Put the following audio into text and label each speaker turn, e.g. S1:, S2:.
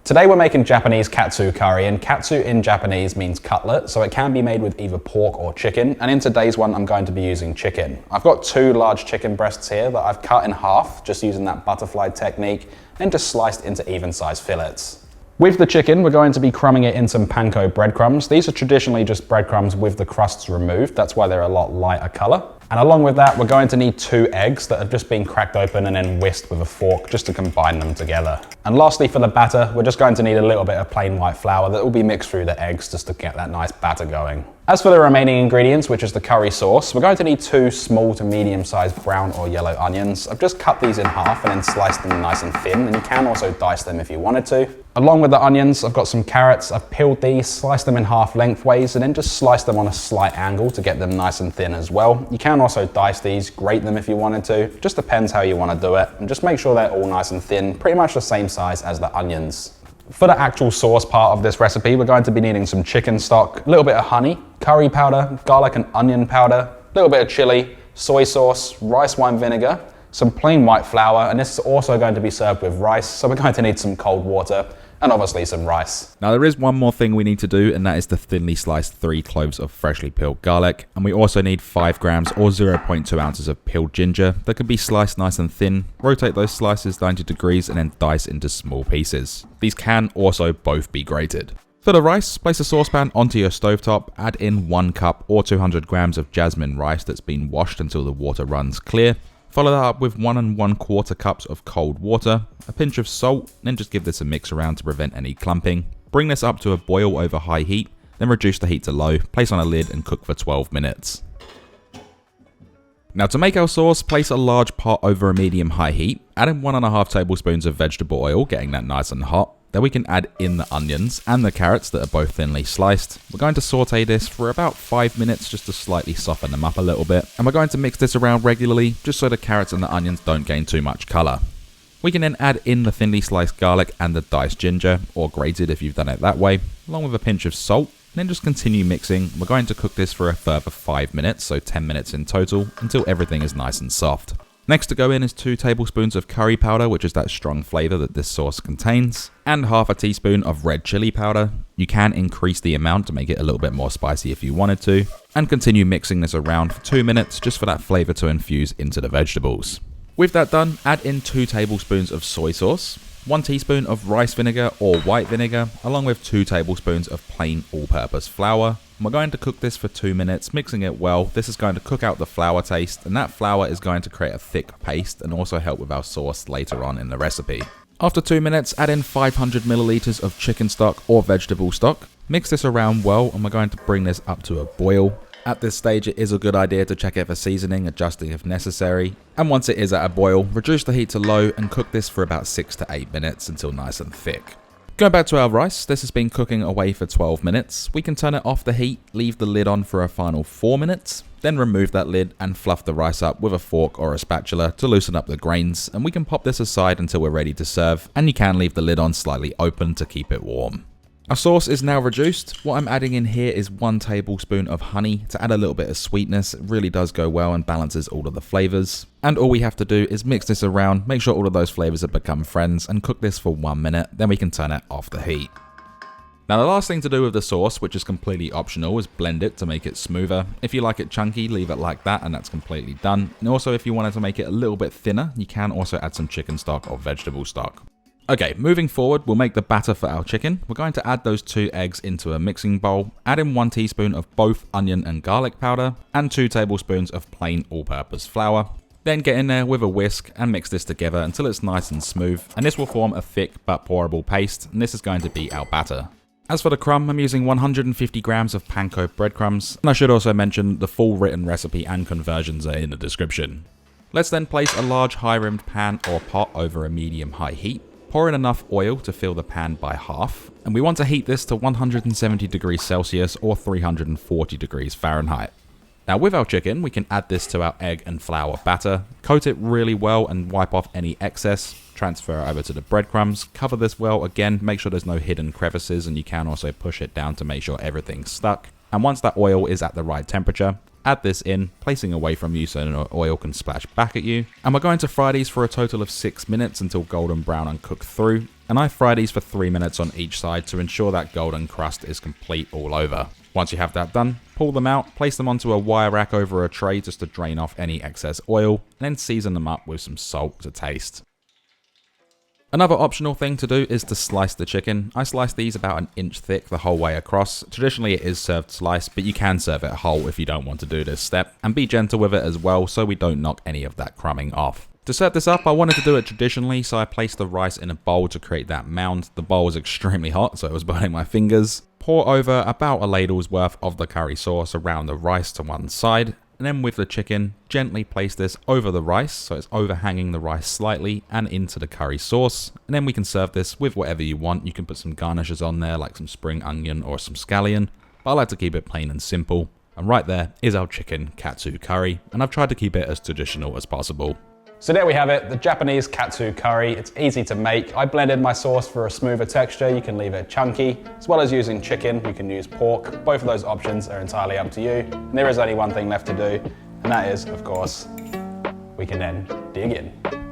S1: Today we're making Japanese katsu curry, and katsu in Japanese means cutlet, so it can be made with either pork or chicken, and in today's one I'm going to be using chicken. I've got 2 large chicken breasts here that I've cut in half, just using that butterfly technique, and just sliced into even-sized fillets. With the chicken, we're going to be crumbing it in some panko breadcrumbs. These are traditionally just breadcrumbs with the crusts removed, that's why they're a lot lighter colour. And along with that, we're going to need 2 eggs that have just been cracked open and then whisked with a fork just to combine them together. And lastly, for the batter, we're just going to need a little bit of plain white flour that will be mixed through the eggs just to get that nice batter going. As for the remaining ingredients, which is the curry sauce, we're going to need 2 small to medium-sized brown or yellow onions. I've just cut these in half and then sliced them nice and thin, and you can also dice them if you wanted to. Along with the onions, I've got some carrots. I've peeled these, sliced them in half lengthways, and then just sliced them on a slight angle to get them nice and thin as well. You can also dice these, grate them if you wanted to. Just depends how you want to do it. And just make sure they're all nice and thin, pretty much the same size as the onions. For the actual sauce part of this recipe, we're going to be needing some chicken stock, a little bit of honey, curry powder, garlic and onion powder, a little bit of chili, soy sauce, rice wine vinegar, some plain white flour, and this is also going to be served with rice, so we're going to need some cold water, and obviously some rice.
S2: Now there is one more thing we need to do, and that is to thinly slice 3 cloves of freshly peeled garlic, and we also need 5 grams or 0.2 ounces of peeled ginger that can be sliced nice and thin. Rotate those slices 90 degrees and then dice into small pieces. These can also both be grated. For the rice, place a saucepan onto your stovetop, add in 1 cup or 200 grams of jasmine rice that's been washed until the water runs clear. Follow that up with 1 1/4 cups of cold water, a pinch of salt, then just give this a mix around to prevent any clumping. Bring this up to a boil over high heat, then reduce the heat to low, place on a lid and cook for 12 minutes. Now to make our sauce, place a large pot over a medium-high heat, add in 1.5 tablespoons of vegetable oil, getting that nice and hot. Then we can add in the onions and the carrots that are both thinly sliced. We're going to saute this for about 5 minutes just to slightly soften them up a little bit. And we're going to mix this around regularly just so the carrots and the onions don't gain too much colour. We can then add in the thinly sliced garlic and the diced ginger, or grated if you've done it that way, along with a pinch of salt. Then just continue mixing. We're going to cook this for a further 5 minutes, so 10 minutes in total, until everything is nice and soft. Next to go in is 2 tablespoons of curry powder, which is that strong flavour that this sauce contains, and half a teaspoon of red chili powder. You can increase the amount to make it a little bit more spicy if you wanted to, and continue mixing this around for 2 minutes just for that flavour to infuse into the vegetables. With that done, add in 2 tablespoons of soy sauce, 1 teaspoon of rice vinegar or white vinegar, along with 2 tablespoons of plain all-purpose flour. We're going to cook this for 2 minutes, mixing it well. This is going to cook out the flour taste, and that flour is going to create a thick paste and also help with our sauce later on in the recipe. After 2 minutes, add in 500 milliliters of chicken stock or vegetable stock. Mix this around well, and we're going to bring this up to a boil. At this stage, it is a good idea to check it for seasoning, adjusting if necessary. And once it is at a boil, reduce the heat to low and cook this for about 6 to 8 minutes until nice and thick. Going back to our rice, this has been cooking away for 12 minutes. We can turn it off the heat, leave the lid on for a final 4 minutes, then remove that lid and fluff the rice up with a fork or a spatula to loosen up the grains, and we can pop this aside until we're ready to serve, and you can leave the lid on slightly open to keep it warm. Our sauce is now reduced. What I'm adding in here is 1 tablespoon of honey to add a little bit of sweetness. It really does go well and balances all of the flavours. And all we have to do is mix this around, make sure all of those flavours have become friends, and cook this for 1 minute, then we can turn it off the heat. Now the last thing to do with the sauce, which is completely optional, is blend it to make it smoother. If you like it chunky, leave it like that and that's completely done. And also if you wanted to make it a little bit thinner, you can also add some chicken stock or vegetable stock. Okay, moving forward, we'll make the batter for our chicken. We're going to add those 2 eggs into a mixing bowl, add in 1 teaspoon of both onion and garlic powder, and 2 tablespoons of plain all-purpose flour. Then get in there with a whisk and mix this together until it's nice and smooth, and this will form a thick but pourable paste, and this is going to be our batter. As for the crumb, I'm using 150 grams of panko breadcrumbs, and I should also mention the full written recipe and conversions are in the description. Let's then place a large high-rimmed pan or pot over a medium-high heat. Pour in enough oil to fill the pan by half, and we want to heat this to 170 degrees Celsius or 340 degrees Fahrenheit. Now with our chicken, we can add this to our egg and flour batter, coat it really well and wipe off any excess, transfer it over to the breadcrumbs, cover this well again, make sure there's no hidden crevices, and you can also push it down to make sure everything's stuck. And once that oil is at the right temperature, Add this in, placing away from you so no oil can splash back at you. And we're going to fry these for a total of 6 minutes until golden brown and cooked through. And I fry these for 3 minutes on each side to ensure that golden crust is complete all over. Once you have that done, pull them out, place them onto a wire rack over a tray just to drain off any excess oil, and then season them up with some salt to taste. Another optional thing to do is to slice the chicken. I slice these about an inch thick the whole way across. Traditionally it is served sliced, but you can serve it whole if you don't want to do this step. And be gentle with it as well so we don't knock any of that crumbing off. To set this up, I wanted to do it traditionally, so I placed the rice in a bowl to create that mound. The bowl was extremely hot, so it was burning my fingers. Pour over about a ladle's worth of the curry sauce around the rice to one side. And then with the chicken, gently place this over the rice, so it's overhanging the rice slightly and into the curry sauce. And then we can serve this with whatever you want. You can put some garnishes on there, like some spring onion or some scallion. But I like to keep it plain and simple. And right there is our chicken katsu curry, and I've tried to keep it as traditional as possible.
S1: So there we have it, the Japanese katsu curry. It's easy to make. I blended my sauce for a smoother texture. You can leave it chunky. As well as using chicken, you can use pork. Both of those options are entirely up to you. And there is only one thing left to do, and that is, of course, we can then dig in.